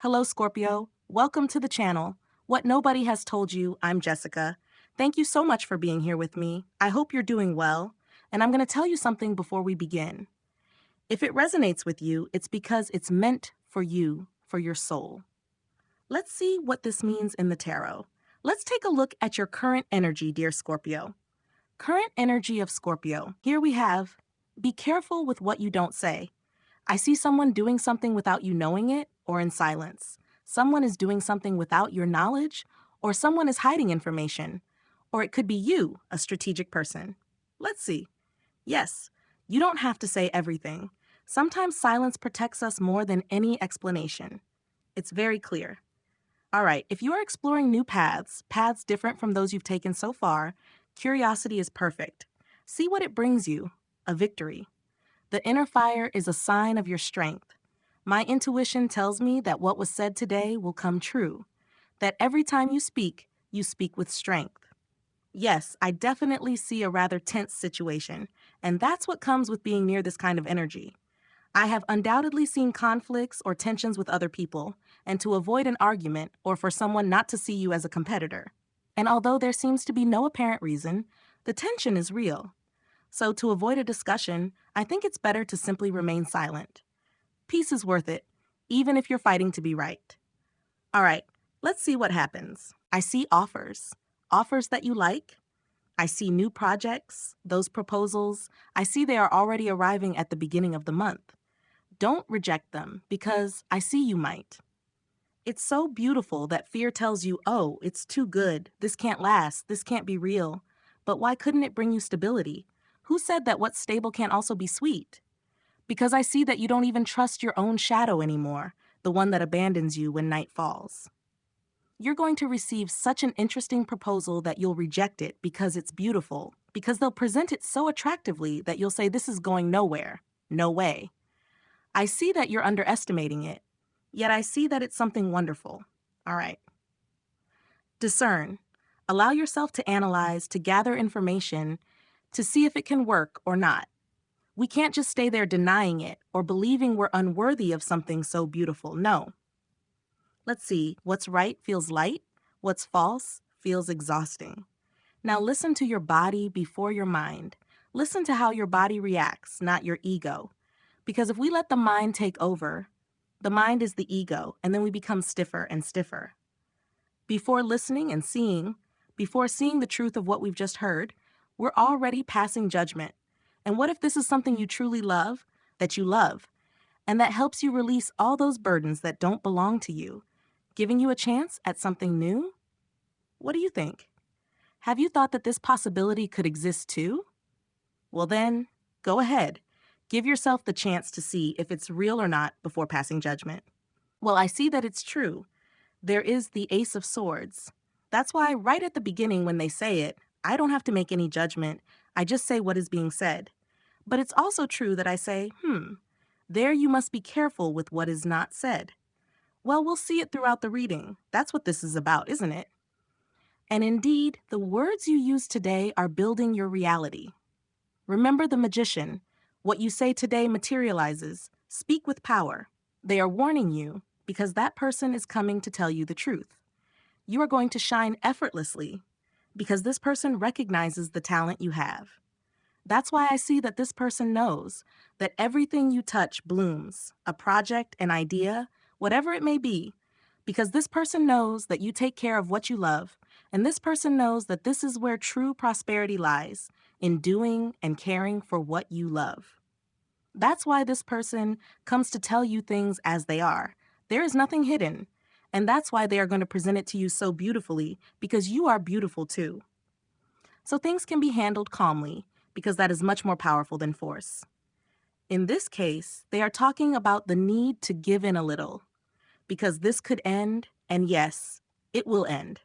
Hello, Scorpio. Welcome to the channel. What Nobody Has Told You, I'm Jessica. Thank you so much for being here with me. I hope you're doing well, and I'm going to tell you something before we begin. If it resonates with you, it's because it's meant for you, for your soul. Let's see what this means in the tarot. Let's take a look at your current energy, dear Scorpio. Current energy of Scorpio. Here we have, be careful with what you don't say. I see someone doing something without you knowing it or in silence. Someone is doing something without your knowledge, or someone is hiding information. Or it could be you, a strategic person. Let's see. Yes, you don't have to say everything. Sometimes silence protects us more than any explanation. It's very clear. All right, if you are exploring new paths different from those you've taken so far, curiosity is perfect. See what it brings you, a victory. The inner fire is a sign of your strength. My intuition tells me that what was said today will come true, that every time you speak with strength. Yes, I definitely see a rather tense situation, and that's what comes with being near this kind of energy. I have undoubtedly seen conflicts or tensions with other people, and to avoid an argument or for someone not to see you as a competitor. And although there seems to be no apparent reason, the tension is real. So to avoid a discussion, I think it's better to simply remain silent. Peace is worth it, even if you're fighting to be right. All right, let's see what happens. I see offers. Offers that you like. I see new projects, those proposals. I see they are already arriving at the beginning of the month. Don't reject them, because I see you might. It's so beautiful that fear tells you, oh, it's too good, this can't last, this can't be real. But why couldn't it bring you stability? Who said that what's stable can't also be sweet? Because I see that you don't even trust your own shadow anymore, the one that abandons you when night falls. You're going to receive such an interesting proposal that you'll reject it because it's beautiful, because they'll present it so attractively that you'll say this is going nowhere, no way. I see that you're underestimating it, yet I see that it's something wonderful. All right. Discern. Allow yourself to analyze, to gather information, to see if it can work or not. We can't just stay there denying it or believing we're unworthy of something so beautiful. No. Let's see. What's right feels light. What's false feels exhausting. Now listen to your body before your mind. Listen to how your body reacts, not your ego. Because if we let the mind take over, the mind is the ego, and then we become stiffer and stiffer. Before listening and seeing, before seeing the truth of what we've just heard, we're already passing judgment. And what if this is something you truly love, that you love, and that helps you release all those burdens that don't belong to you, giving you a chance at something new? What do you think? Have you thought that this possibility could exist too? Well then, go ahead. Give yourself the chance to see if it's real or not before passing judgment. Well, I see that it's true. There is the Ace of Swords. That's why right at the beginning when they say it, I don't have to make any judgment. I just say what is being said. But it's also true that I say, there you must be careful with what is not said. Well, we'll see it throughout the reading. That's what this is about, isn't it? And indeed, the words you use today are building your reality. Remember the magician. What you say today materializes. Speak with power. They are warning you because that person is coming to tell you the truth. You are going to shine effortlessly because this person recognizes the talent you have. That's why I see that this person knows that everything you touch blooms, a project, an idea, whatever it may be, because this person knows that you take care of what you love, and this person knows that this is where true prosperity lies, in doing and caring for what you love. That's why this person comes to tell you things as they are. There is nothing hidden, and that's why they are going to present it to you so beautifully, because you are beautiful too. So things can be handled calmly, because that is much more powerful than force. In this case, they are talking about the need to give in a little, because this could end, and yes, it will end.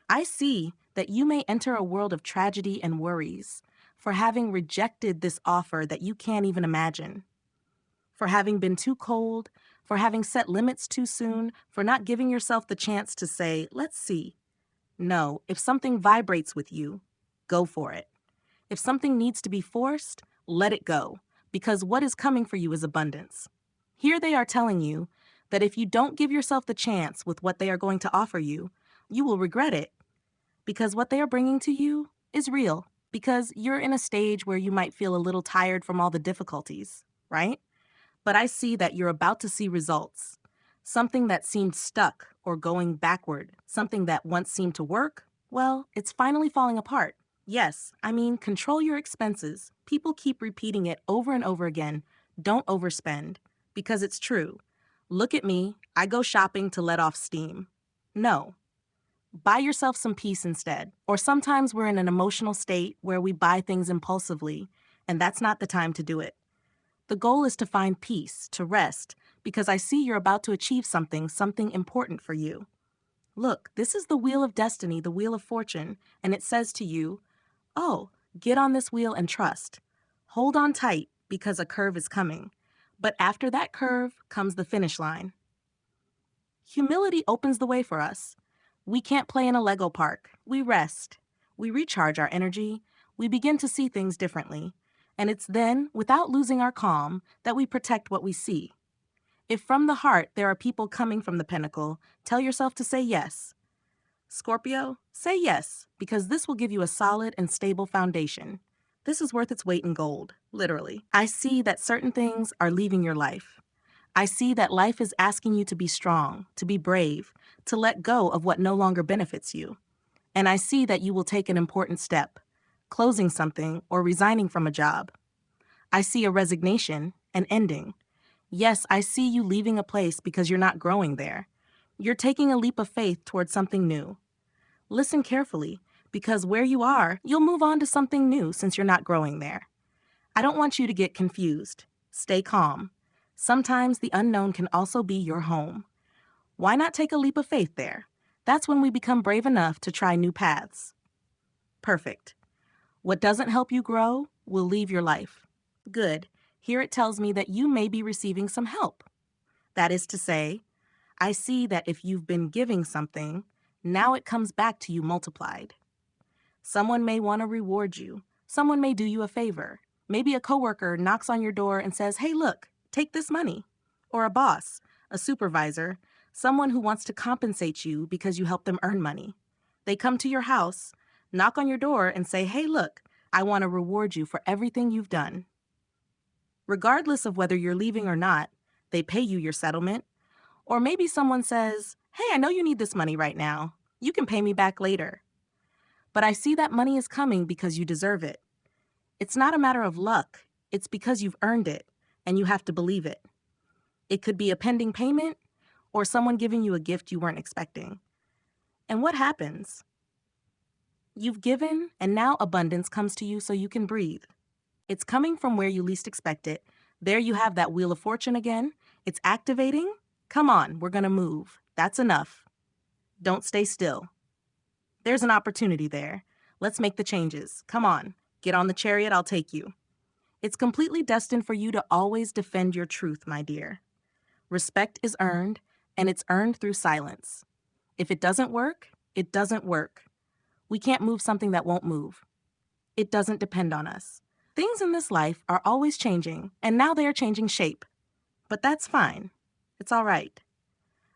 I see that you may enter a world of tragedy and worries for having rejected this offer that you can't even imagine, for having been too cold, for having set limits too soon, for not giving yourself the chance to say, let's see. No, if something vibrates with you, go for it. If something needs to be forced, let it go, because what is coming for you is abundance. Here they are telling you that if you don't give yourself the chance with what they are going to offer you, you will regret it. Because what they are bringing to you is real. Because you're in a stage where you might feel a little tired from all the difficulties, right? But I see that you're about to see results. Something that seemed stuck or going backward, something that once seemed to work, well, it's finally falling apart. Yes, I mean, control your expenses. People keep repeating it over and over again. Don't overspend. Because it's true. Look at me, I go shopping to let off steam. No. Buy yourself some peace instead. Or sometimes we're in an emotional state where we buy things impulsively, and that's not the time to do it. The goal is to find peace, to rest, because I see you're about to achieve something important for you. Look, this is the wheel of destiny, the wheel of fortune, and it says to you, oh, get on this wheel and trust. Hold on tight because a curve is coming. But after that curve comes the finish line. Humility opens the way for us. We can't play in a Lego park. We rest. We recharge our energy. We begin to see things differently. And it's then, without losing our calm, that we protect what we see. If from the heart there are people coming from the pinnacle, tell yourself to say yes. Scorpio, say yes, because this will give you a solid and stable foundation. This is worth its weight in gold, literally. I see that certain things are leaving your life. I see that life is asking you to be strong, to be brave, to let go of what no longer benefits you. And I see that you will take an important step, closing something or resigning from a job. I see a resignation, an ending. Yes, I see you leaving a place because you're not growing there. You're taking a leap of faith towards something new. Listen carefully, because where you are, you'll move on to something new since you're not growing there. I don't want you to get confused. Stay calm. Sometimes the unknown can also be your home. Why not take a leap of faith there? That's when we become brave enough to try new paths. Perfect. What doesn't help you grow will leave your life. Good. Here it tells me that you may be receiving some help. That is to say, I see that if you've been giving something, now it comes back to you multiplied. Someone may want to reward you. Someone may do you a favor. Maybe a coworker knocks on your door and says, hey, look, take this money. Or a boss, a supervisor, someone who wants to compensate you because you helped them earn money. They come to your house, knock on your door and say, hey, look, I want to reward you for everything you've done. Regardless of whether you're leaving or not, they pay you your settlement. Or maybe someone says, hey, I know you need this money right now. You can pay me back later. But I see that money is coming because you deserve it. It's not a matter of luck. It's because you've earned it, and you have to believe it. It could be a pending payment or someone giving you a gift you weren't expecting. And what happens? You've given, and now abundance comes to you so you can breathe. It's coming from where you least expect it. There you have that wheel of fortune again. It's activating. Come on, we're going to move. That's enough. Don't stay still. There's an opportunity there. Let's make the changes. Come on, get on the chariot, I'll take you. It's completely destined for you to always defend your truth, my dear. Respect is earned, and it's earned through silence. If it doesn't work, it doesn't work. We can't move something that won't move. It doesn't depend on us. Things in this life are always changing, and now they are changing shape. But that's fine. It's all right.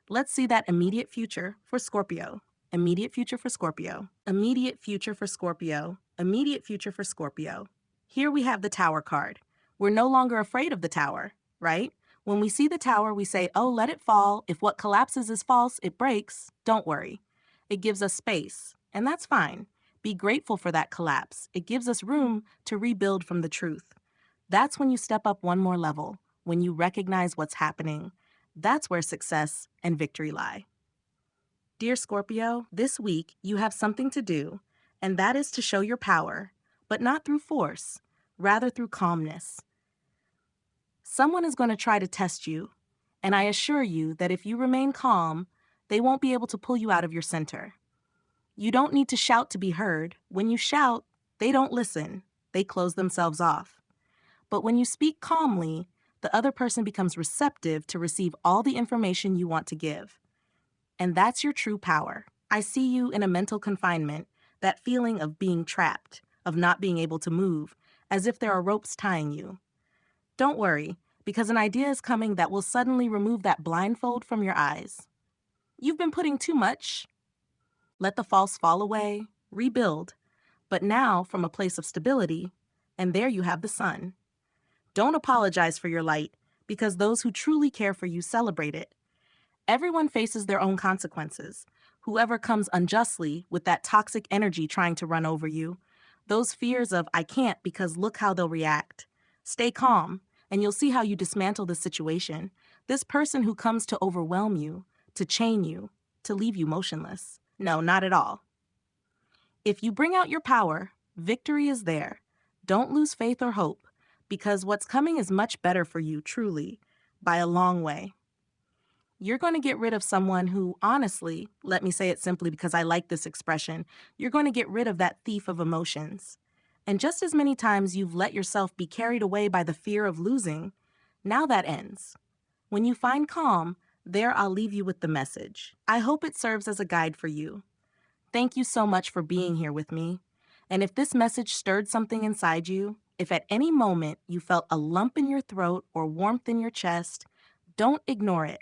Let's see that immediate future for Scorpio. Immediate future for Scorpio. Immediate future for Scorpio. Immediate future for Scorpio. Here we have the Tower card. We're no longer afraid of the Tower, right? When we see the Tower, we say, oh, let it fall. If what collapses is false, it breaks. Don't worry. It gives us space, and that's fine. Be grateful for that collapse. It gives us room to rebuild from the truth. That's when you step up one more level, when you recognize what's happening. That's where success and victory lie. Dear Scorpio, this week you have something to do, and that is to show your power, but not through force, rather through calmness. Someone is going to try to test you, and I assure you that if you remain calm, they won't be able to pull you out of your center. You don't need to shout to be heard. When you shout, they don't listen. They close themselves off. But when you speak calmly, the other person becomes receptive to receive all the information you want to give. And that's your true power. I see you in a mental confinement, that feeling of being trapped, of not being able to move, as if there are ropes tying you. Don't worry. because an idea is coming that will suddenly remove that blindfold from your eyes. You've been putting too much. Let the false fall away, rebuild, but now from a place of stability, and there you have the sun. Don't apologize for your light, because those who truly care for you celebrate it. Everyone faces their own consequences. Whoever comes unjustly with that toxic energy trying to run over you, those fears of, I can't because look how they'll react. Stay calm, and you'll see how you dismantle the situation. This person who comes to overwhelm you, to chain you, to leave you motionless. No, not at all. If you bring out your power, victory is there. Don't lose faith or hope, because what's coming is much better for you, truly, by a long way. You're going to get rid of someone who, honestly, let me say it simply because I like this expression, you're going to get rid of that thief of emotions. And just as many times you've let yourself be carried away by the fear of losing, now that ends. When you find calm, there I'll leave you with the message. I hope it serves as a guide for you. Thank you so much for being here with me. And if this message stirred something inside you, if at any moment you felt a lump in your throat or warmth in your chest, don't ignore it.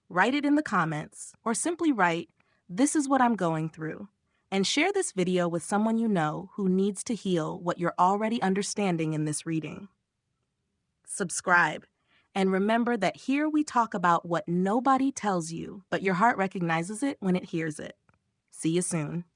Write it in the comments, or simply write, "This is what I'm going through," and share this video with someone you know who needs to heal what you're already understanding in this reading. Subscribe, and remember that here we talk about what nobody tells you, but your heart recognizes it when it hears it. See you soon.